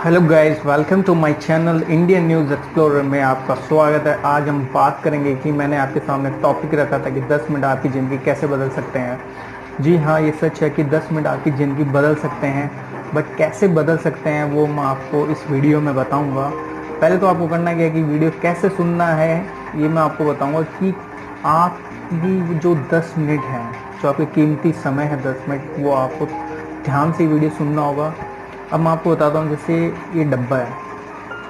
Hello guys, welcome to my channel Indian news explorer में आपका स्वागत है। आज हम बात करेंगे कि मैंने आपके सामने टॉपिक रखा था कि 10 मिनट आपकी ज़िंदगी कैसे बदल सकते हैं। जी हाँ, ये सच है कि 10 मिनट आपकी ज़िंदगी बदल सकते हैं, बट कैसे बदल सकते हैं वो मैं आपको इस वीडियो में बताऊँगा। पहले तो आपको करना क्या है कि वीडियो कैसे सुनना है ये मैं आपको बताऊँगा कि आपकी जो 10 मिनट है, जो आपकी कीमती समय है 10 मिनट, वो आपको ध्यान से वीडियो सुनना होगा। अब मैं आपको बताता हूँ, जैसे ये डब्बा है,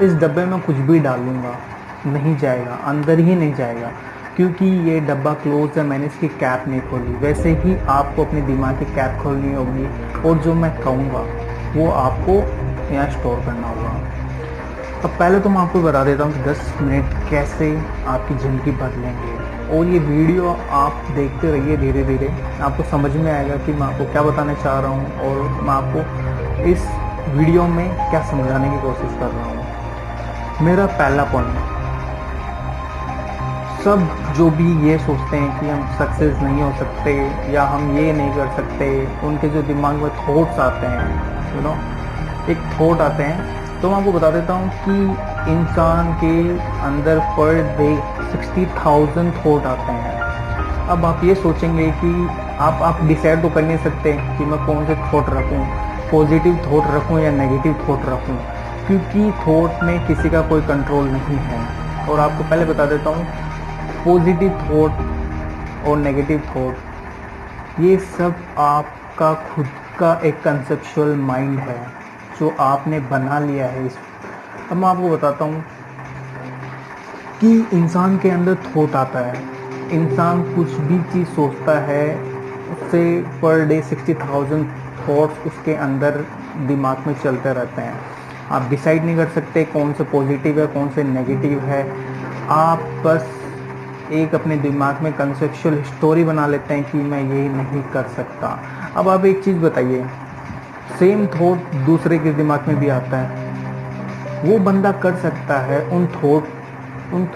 इस डब्बे में कुछ भी डालूंगा नहीं जाएगा, अंदर ही नहीं जाएगा, क्योंकि ये डब्बा क्लोज है, मैंने इसकी कैप नहीं खोली। वैसे ही आपको अपने दिमाग की कैप खोलनी होगी और जो मैं कहूँगा वो आपको यहाँ स्टोर करना होगा। अब पहले तो मैं आपको बता देता हूँ कि 10 मिनट कैसे आपकी ज़िंदगी बदलेंगे, और ये वीडियो आप देखते रहिए, धीरे धीरे आपको समझ में आएगा कि मैं आपको क्या बताना चाह रहा हूँ और मैं आपको इस वीडियो में क्या समझाने की कोशिश कर रहा हूँ। मेरा पहला पॉइंट, सब जो भी ये सोचते हैं कि हम सक्सेस नहीं हो सकते या हम ये नहीं कर सकते, उनके जो दिमाग में थॉट्स आते हैं, एक थॉट आते हैं, तो मैं आपको बता देता हूँ कि इंसान के अंदर पर डे 60,000 थॉट आते हैं। अब आप ये सोचेंगे कि आप डिसाइड तो कर नहीं सकते कि मैं कौन से थॉट रखूँ, पॉजिटिव थॉट रखूँ या नेगेटिव थॉट रखूँ, क्योंकि थॉट में किसी का कोई कंट्रोल नहीं है। और आपको पहले बता देता हूँ, पॉजिटिव थॉट और नेगेटिव थॉट ये सब आपका खुद का एक कंसेप्चुअल माइंड है जो आपने बना लिया है। अब मैं आपको बताता हूँ कि इंसान के अंदर थॉट आता है, इंसान कुछ भी चीज़ सोचता है, उससे पर डे 60,000 थॉट्स उसके अंदर दिमाग में चलते रहते हैं। आप डिसाइड नहीं कर सकते कौन से पॉजिटिव है कौन से नेगेटिव है। आप बस एक अपने दिमाग में कंसेप्चुअल स्टोरी बना लेते हैं कि मैं ये नहीं कर सकता। अब आप एक चीज़ बताइए, सेम थॉट दूसरे के दिमाग में भी आता है, वो बंदा कर सकता है, उन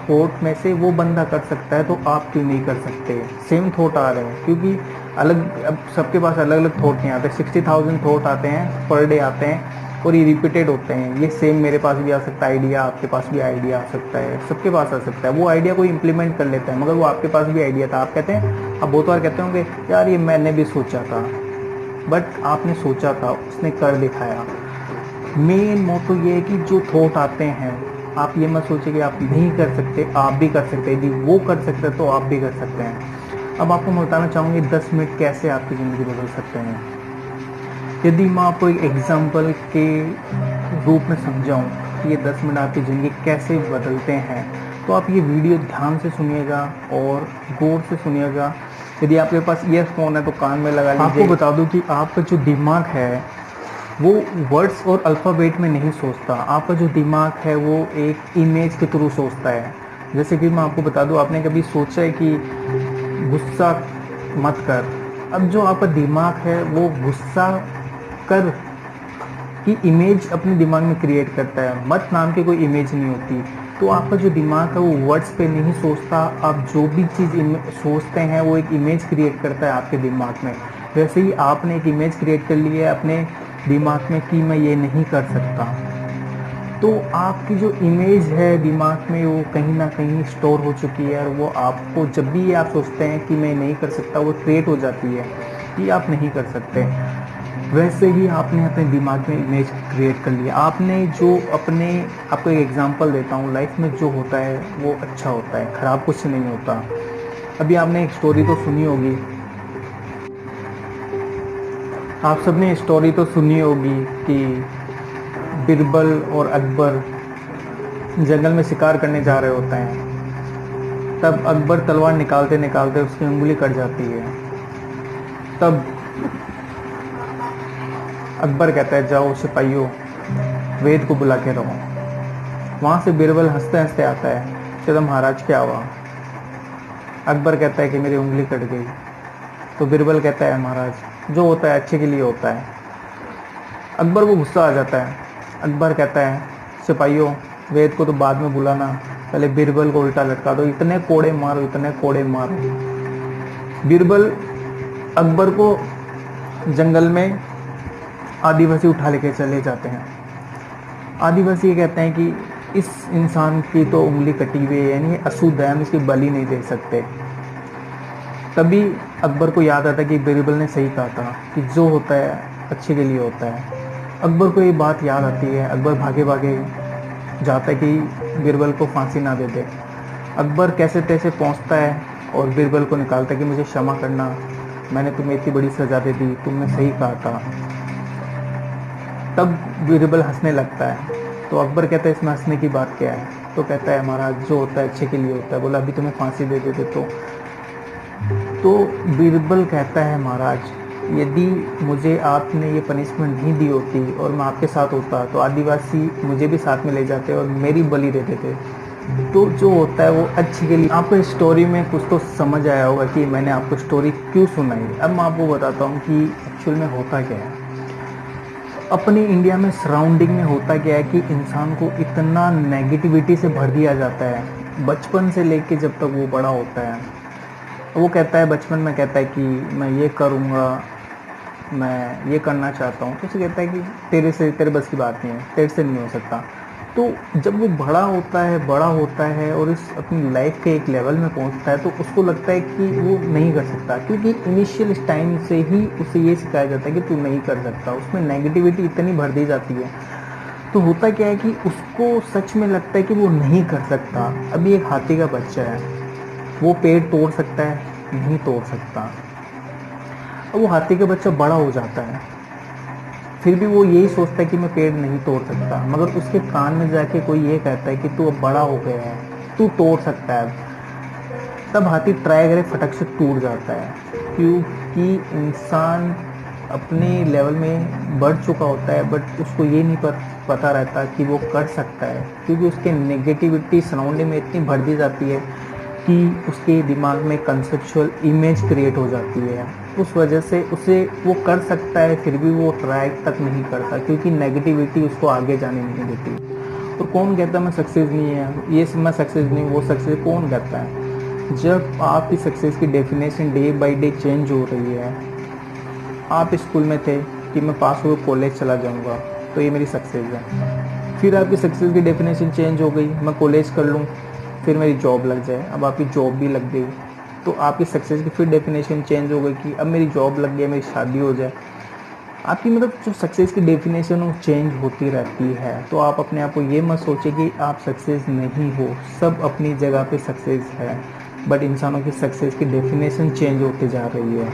थॉट में से वो बंदा कर सकता है, तो आप क्यों नहीं कर सकते। सेम थॉट आ रहे हैं, क्योंकि अब सबके पास अलग अलग थॉट नहीं आते। 60,000 थॉट आते हैं पर डे आते हैं, और ये रिपीटेड होते हैं। ये सेम मेरे पास भी आ सकता है आइडिया, आपके पास भी आइडिया आ सकता है, सबके पास आ सकता है। वो आइडिया कोई इंप्लीमेंट कर लेता है, मगर वो आपके पास भी आइडिया था। आप कहते हैं, आप बहुत बार कहते होंगे, यार ये मैंने भी सोचा था, बट आपने सोचा था, उसने कर दिखाया। मेन मोटो ये है कि जो थॉट आते हैं, आप ये मत सोचिए कि आप नहीं कर सकते, आप भी कर सकते हैं। यदि वो कर सकते हैं तो आप भी कर सकते हैं। अब आपको मैं बताना चाहूँगी 10 मिनट कैसे आपकी ज़िंदगी बदल सकते हैं। यदि मैं आपको एक एग्जाम्पल के रूप में समझाऊँ कि ये 10 मिनट आपकी ज़िंदगी कैसे बदलते हैं, तो आप ये वीडियो ध्यान से सुनिएगा और गौर से सुनिएगा। यदि आपके पास ईयरफोन है तो कान में लगा लीजिए। आपको बता दूं कि आपका जो दिमाग है वो वर्ड्स और अल्फ़ाबेट में नहीं सोचता। आपका जो दिमाग है वो एक इमेज के थ्रू सोचता है। जैसे कि मैं आपको बता दूं, आपने कभी सोचा है कि गुस्सा मत कर। अब जो आपका दिमाग है वो गुस्सा कर की इमेज अपने दिमाग में क्रिएट करता है, मत नाम की कोई इमेज नहीं होती। तो आपका जो दिमाग है वो वर्ड्स पे नहीं सोचता, आप जो भी चीज़ सोचते हैं वो एक इमेज क्रिएट करता है आपके दिमाग में। वैसे ही आपने एक इमेज क्रिएट कर ली है अपने दिमाग में कि मैं ये नहीं कर सकता, तो आपकी जो इमेज है दिमाग में वो कहीं ना कहीं स्टोर हो चुकी है, और वो आपको जब भी आप सोचते हैं कि मैं नहीं कर सकता, वो क्रिएट हो जाती है कि आप नहीं कर सकते। वैसे ही आपने अपने दिमाग में इमेज क्रिएट कर लिया। आपने जो आपको एक एग्जांपल देता हूँ, लाइफ में जो होता है वो अच्छा होता है, ख़राब कुछ नहीं होता। अभी आपने एक स्टोरी तो सुनी होगी, आप सबने स्टोरी तो सुनी होगी कि बिरबल और अकबर जंगल में शिकार करने जा रहे होते हैं। तब अकबर तलवार निकालते निकालते उसकी उंगली कट जाती है। तब अकबर कहता है, जाओ सिपाहियों, वेद को बुला के रहो। वहाँ से बिरबल हंसते हंसते आता है, कहता महाराज क्या हुआ। अकबर कहता है कि मेरी उंगली कट गई। तो बिरबल कहता है, महाराज जो होता है अच्छे के लिए होता है। अकबर को गुस्सा आ जाता है। अकबर कहता है, सिपाहियों वेद को तो बाद में बुलाना, पहले बिरबल को उल्टा लटका दो, इतने कोड़े मारो, इतने कोड़े मारो। बिरबल अकबर को जंगल में आदिवासी उठा लेके चले जाते हैं। आदिवासी ये कहते हैं कि इस इंसान की तो उंगली कटी हुई है, यानी अशुद्ध है, हम इसकी बलि नहीं दे सकते। तभी अकबर को याद आता कि बीरबल ने सही कहा था कि जो होता है अच्छे के लिए होता है। अकबर को ये बात याद आती है, अकबर भागे भागे जाता है कि बीरबल को फांसी ना दे दे। अकबर कैसे तैसे पहुंचता है और बीरबल को निकालता है कि मुझे क्षमा करना, मैंने तुम्हें इतनी बड़ी सजा दे दी, तुमने सही कहा था। तब बीरबल हंसने लगता है। तो अकबर कहता है इसमें हंसने की बात क्या है? तो कहता है महाराज जो होता है अच्छे के लिए होता है। बोला अभी तुम्हें फांसी दे देते तो बीरबल कहता है महाराज यदि मुझे आपने ये पनिशमेंट नहीं दी होती और मैं आपके साथ होता तो आदिवासी मुझे भी साथ में ले जाते और मेरी बलि दे देते। तो जो होता है वो अच्छे के लिए। आपको इस स्टोरी में कुछ तो समझ आया होगा कि मैंने आपको स्टोरी क्यों सुनाई। अब मैं आपको बताता हूँ कि एक्चुअल में होता क्या है। अपनी इंडिया में सराउंडिंग में होता क्या है कि इंसान को इतना नेगेटिविटी से भर दिया जाता है बचपन से लेके जब तक वो बड़ा होता है। वो कहता है बचपन में कहता है कि मैं ये करूँगा, मैं ये करना चाहता हूँ। तो उसे कहता है कि तेरे बस की बात नहीं है, तेरे से नहीं हो सकता। तो जब वो बड़ा होता है और इस अपनी लाइफ के एक लेवल में पहुंचता है तो उसको लगता है कि वो नहीं कर सकता, क्योंकि इनिशियल टाइम से ही उसे ये सिखाया जाता है कि तू नहीं कर सकता। उसमें नेगेटिविटी इतनी भर दी जाती है। तो होता क्या है कि उसको सच में लगता है कि वो नहीं कर सकता। अभी एक हाथी का बच्चा है, वो पेड़ तोड़ सकता है? नहीं तोड़ सकता। अब वो हाथी का बच्चा बड़ा हो जाता है, फिर भी वो यही सोचता है कि मैं पेड़ नहीं तोड़ सकता। मगर उसके कान में जाके कोई ये कहता है कि तू अब बड़ा हो गया है, तू तोड़ सकता है। तब हाथी ट्राई करे, फटक से टूट जाता है, क्योंकि इंसान अपने लेवल में बढ़ चुका होता है बट उसको ये नहीं पता रहता कि वो कर सकता है, क्योंकि उसके नेगेटिविटी सराउंडिंग में इतनी भर दी जाती है कि उसके दिमाग में कंसेप्चुअल इमेज क्रिएट हो जाती है। उस वजह से उसे वो कर सकता है फिर भी वो ट्राई तक नहीं करता, क्योंकि नेगेटिविटी उसको आगे जाने नहीं देती। और कौन कहता है मैं सक्सेस नहीं है, ये मैं सक्सेस नहीं, वो सक्सेस कौन कहता है? जब आपकी सक्सेस की definition day by day change हो रही है। आप स्कूल में थे कि मैं पास हो कॉलेज चला जाऊंगा तो ये मेरी सक्सेस है। फिर आपकी सक्सेस की डेफिनेशन चेंज हो गई, मैं कॉलेज कर लूँ फिर मेरी जॉब लग जाए। अब आपकी जॉब भी लग गई तो आपकी सक्सेस की फिर डेफिनेशन चेंज हो गई कि अब मेरी जॉब लग गई, मेरी शादी हो जाए। आपकी मतलब जो सक्सेस की डेफिनेशन वो चेंज होती रहती है। तो आप अपने आप को ये मत सोचिए कि आप सक्सेस नहीं हो, सब अपनी जगह पे सक्सेस है, बट इंसानों की सक्सेस की डेफिनेशन चेंज होती जा रही है।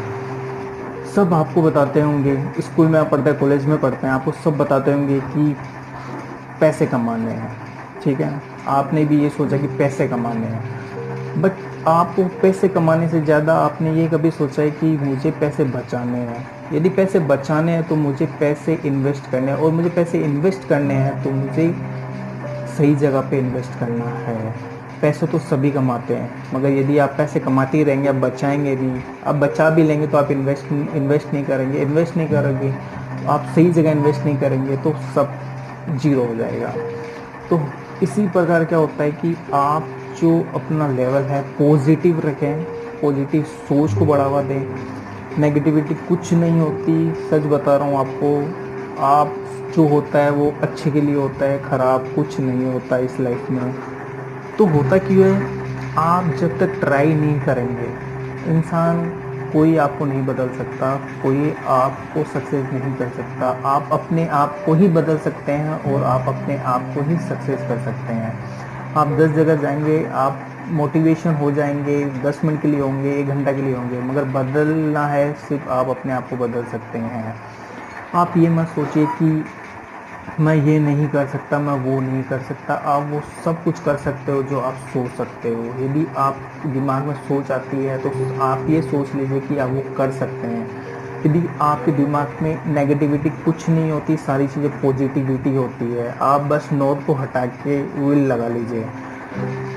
सब आपको बताते होंगे, स्कूल में आप पढ़ते हैं, कॉलेज में पढ़ते हैं, आपको सब बताते होंगे कि पैसे कमाने हैं, ठीक है। आपने भी ये सोचा कि पैसे कमाने हैं, बट आपको पैसे कमाने से ज़्यादा आपने ये कभी सोचा है कि मुझे पैसे बचाने हैं? यदि पैसे बचाने हैं तो मुझे पैसे इन्वेस्ट करने हैं, और मुझे पैसे इन्वेस्ट करने हैं तो मुझे सही जगह पे इन्वेस्ट करना है। पैसे तो सभी कमाते हैं, मगर यदि आप पैसे कमाते ही रहेंगे, आप बचाएंगे नहीं, आप बचा भी लेंगे तो आप इन्वेस्ट नहीं करेंगे, इन्वेस्ट नहीं करेंगे तो आप सही जगह इन्वेस्ट नहीं करेंगे तो सब जीरो हो जाएगा। तो इसी प्रकार क्या होता है कि आप जो अपना लेवल है पॉजिटिव रखें, पॉजिटिव सोच को बढ़ावा दें। नेगेटिविटी कुछ नहीं होती, सच बता रहा हूँ आपको। आप जो होता है वो अच्छे के लिए होता है, खराब कुछ नहीं होता इस लाइफ में। तो होता क्यों है? आप जब तक ट्राई नहीं करेंगे, इंसान कोई आपको नहीं बदल सकता, कोई आपको सक्सेस नहीं कर सकता। आप अपने आप को ही बदल सकते हैं और आप अपने आप को ही सक्सेस कर सकते हैं। आप 10 जगह जाएंगे, आप मोटिवेशन हो जाएंगे, 10 मिनट के लिए होंगे, 1 घंटा के लिए होंगे, मगर बदलना है सिर्फ आप अपने आप को बदल सकते हैं। आप ये मत सोचिए कि मैं ये नहीं कर सकता, मैं वो नहीं कर सकता। आप वो सब कुछ कर सकते हो जो आप सोच सकते हो। यदि आप दिमाग में सोच आती है तो आप ये सोच लीजिए कि आप वो कर सकते हैं। यदि आपके दिमाग में नेगेटिविटी कुछ नहीं होती, सारी चीज़ें पॉजिटिविटी होती है। आप बस नॉर्थ को हटा के विल लगा लीजिए।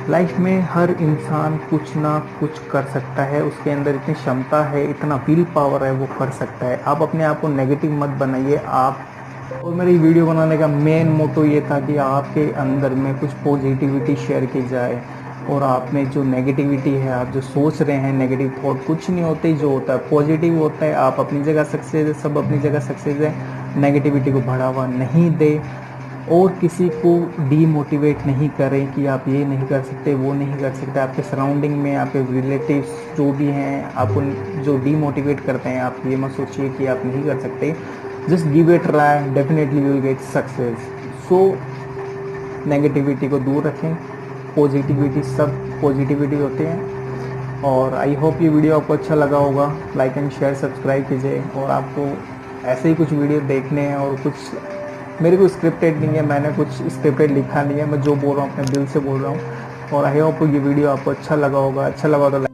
लाइफ में हर इंसान कुछ ना कुछ कर सकता है, उसके अंदर इतनी क्षमता है, इतना विल पावर है, वो कर सकता है। आप अपने आप को नेगेटिव मत बनाइए। आप और मेरी वीडियो बनाने का मेन मोटो ये था कि आपके अंदर में कुछ पॉजिटिविटी शेयर की जाए, और आप में जो नेगेटिविटी है, आप जो सोच रहे हैं नेगेटिव थॉट, कुछ नहीं होते, जो होता है पॉजिटिव होता है। आप अपनी जगह सक्सेस है, सब अपनी जगह सक्सेस है। नेगेटिविटी को बढ़ावा नहीं दे। और किसी को डीमोटिवेट नहीं करें कि आप ये नहीं कर सकते, वो नहीं कर सकते। आपके सराउंडिंग में आपके रिलेटिव्स जो भी हैं, आप उन जो डीमोटिवेट करते हैं, आप ये मत सोचिए कि आप नहीं कर सकते। Just give it try, definitely you will get success. So negativity को दूर रखें, पॉजिटिविटी, सब पॉजिटिविटी होते हैं। और आई होप ये वीडियो आपको अच्छा लगा होगा। लाइक एंड शेयर, सब्सक्राइब कीजिए। और आपको ऐसे ही कुछ वीडियो देखने हैं, और कुछ मेरे को स्क्रिप्टेड नहीं है, मैंने कुछ स्क्रिप्टेड लिखा नहीं है, मैं जो बोल रहा हूँ अपने दिल से बोल रहा हूँ। और आई होप ये वीडियो आपको अच्छा लगा होगा। अच्छा लगा तो